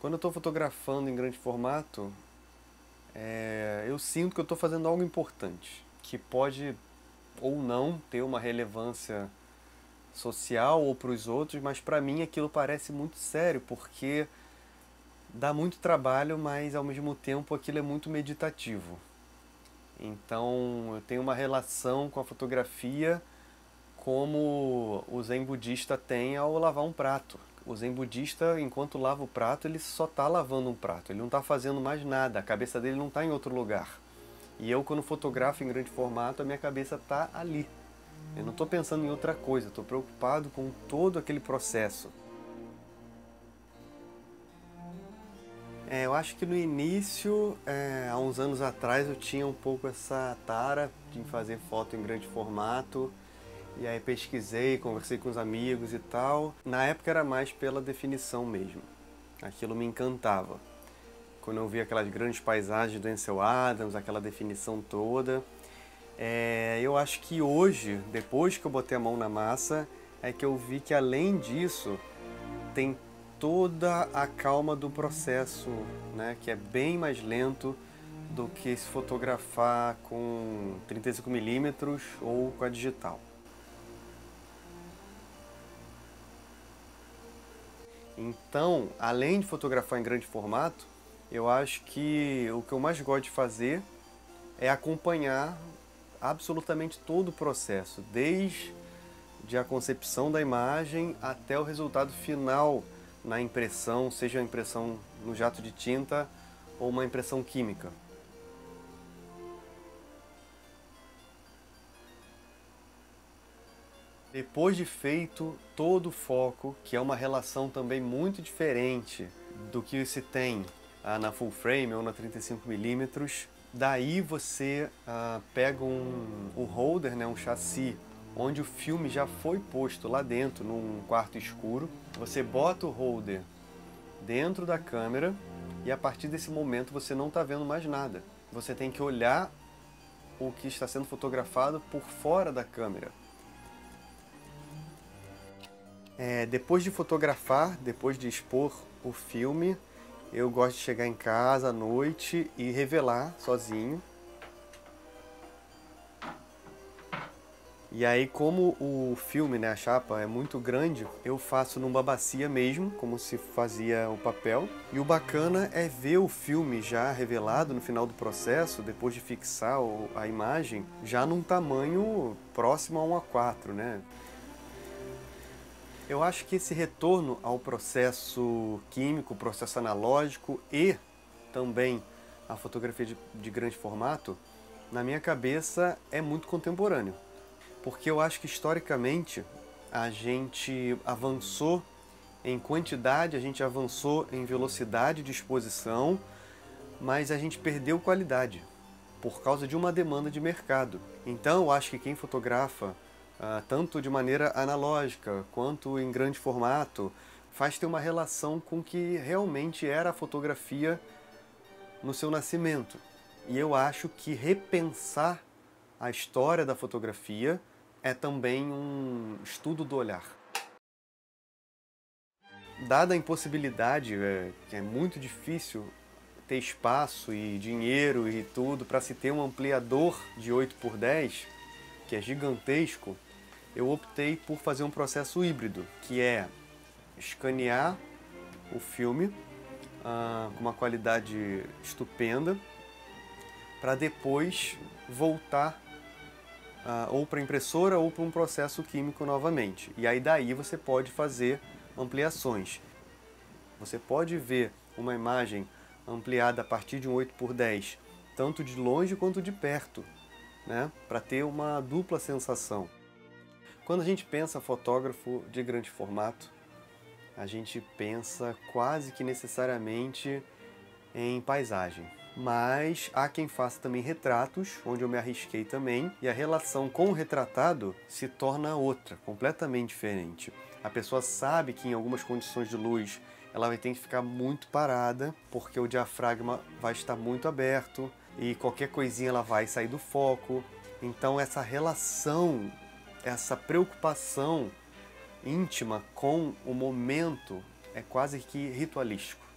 Quando eu estou fotografando em grande formato, eu sinto que eu estou fazendo algo importante, que pode ou não ter uma relevância social ou para os outros, mas para mim aquilo parece muito sério, porque dá muito trabalho, mas ao mesmo tempo aquilo é muito meditativo. Então eu tenho uma relação com a fotografia como o zen budista tem ao lavar um prato. O zen budista, enquanto lava o prato, ele só está lavando um prato, ele não está fazendo mais nada, a cabeça dele não está em outro lugar. E eu, quando fotografo em grande formato, a minha cabeça está ali. Eu não estou pensando em outra coisa, estou preocupado com todo aquele processo. Eu acho que no início, há uns anos atrás, eu tinha um pouco essa tara de fazer foto em grande formato. E aí pesquisei, conversei com os amigos e tal. Na época era mais pela definição mesmo. Aquilo me encantava. Quando eu vi aquelas grandes paisagens do Ansel Adams, aquela definição toda. Eu acho que hoje, depois que eu botei a mão na massa, é que eu vi que além disso, tem toda a calma do processo, né? Que é bem mais lento do que se fotografar com 35mm ou com a digital. Então, além de fotografar em grande formato, eu acho que o que eu mais gosto de fazer é acompanhar absolutamente todo o processo, desde a concepção da imagem até o resultado final na impressão, seja a impressão no jato de tinta ou uma impressão química. Depois de feito todo o foco, que é uma relação também muito diferente do que se tem na full frame ou na 35mm, daí você pega um holder, né, um chassi, onde o filme já foi posto lá dentro, num quarto escuro. Você bota o holder dentro da câmera e a partir desse momento você não está vendo mais nada. Você tem que olhar o que está sendo fotografado por fora da câmera. Depois de fotografar, depois de expor o filme, eu gosto de chegar em casa à noite e revelar sozinho. E aí, como o filme, né, a chapa é muito grande, eu faço numa bacia mesmo, como se fazia o papel. E o bacana é ver o filme já revelado no final do processo, depois de fixar a imagem, já num tamanho próximo a 1:4, né? Eu acho que esse retorno ao processo químico, processo analógico e também a fotografia de grande formato, na minha cabeça é muito contemporâneo. Porque eu acho que historicamente a gente avançou em quantidade, a gente avançou em velocidade de exposição, mas a gente perdeu qualidade por causa de uma demanda de mercado. Então eu acho que quem fotografa tanto de maneira analógica quanto em grande formato, faz ter uma relação com o que realmente era a fotografia no seu nascimento. E eu acho que repensar a história da fotografia é também um estudo do olhar. Dada a impossibilidade, que é muito difícil ter espaço e dinheiro e tudo para se ter um ampliador de 8x10, que é gigantesco, eu optei por fazer um processo híbrido, que é escanear o filme com uma qualidade estupenda, para depois voltar ou para a impressora ou para um processo químico novamente. E aí daí você pode fazer ampliações. Você pode ver uma imagem ampliada a partir de um 8x10, tanto de longe quanto de perto, né? Para ter uma dupla sensação. Quando a gente pensa fotógrafo de grande formato, a gente pensa quase que necessariamente em paisagem. Mas há quem faça também retratos, onde eu me arrisquei também, e a relação com o retratado se torna outra, completamente diferente. A pessoa sabe que em algumas condições de luz ela vai ter que ficar muito parada, porque o diafragma vai estar muito aberto e qualquer coisinha ela vai sair do foco. Então essa relação, essa preocupação íntima com o momento é quase que ritualístico.